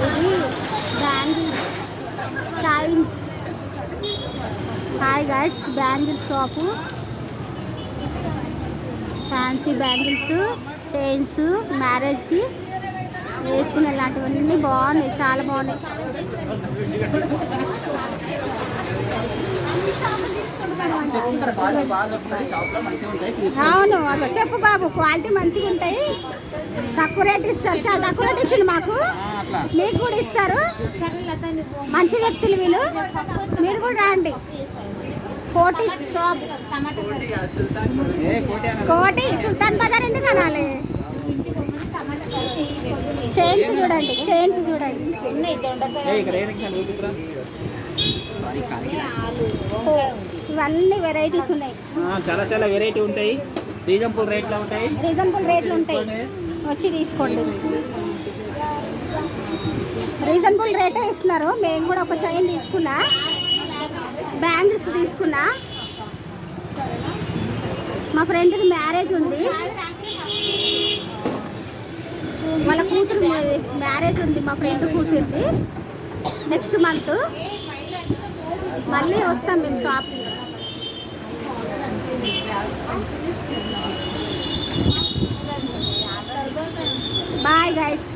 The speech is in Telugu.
ఇది bangles chains. Hi guides, bangle shop. Fancy bangles, chains, మ్యారేజ్కి వేసుకునే లాంటివన్నీ బాగున్నాయి, చాలా బాగున్నాయి. అవును, అదో చెప్పు బాబు, క్వాలిటీ మంచిగా ఉంటాయి, తక్కువ రేట్ ఇస్తారు. చాలా తక్కువ రేట్ ఇచ్చిండు మాకు, మీకు కూడా ఇస్తారు. మంచి వ్యక్తులు వీళ్ళు, మీరు కూడా రండి. కోటి షాప్, కోటి సుల్తాన్ బజార్ ఎందుకు అనాలి. చైన్స్ చూడండి, చైన్స్ చూడండి. ఇవన్నీ వెరైటీస్ ఉన్నాయి, చాలా చాలా వెరైటీ ఉంటాయి. రీజనబుల్ రేట్లు ఉంటాయి, రీజనబుల్ రేట్లు ఉంటాయి. వచ్చి తీసుకోండి, రీజనబుల్ రేటే ఇస్తున్నారు. మేము కూడా ఒక చైన్ తీసుకున్నా, బ్యాంగిల్స్ తీసుకున్నా. మా ఫ్రెండ్ది మ్యారేజ్ ఉంది, వాళ్ళ కూతురు మ్యారేజ్ ఉంది, మా ఫ్రెండ్ కూతురుది నెక్స్ట్ మంత్. మళ్ళీ వస్తాం మేము షాప్కి. Bye guides.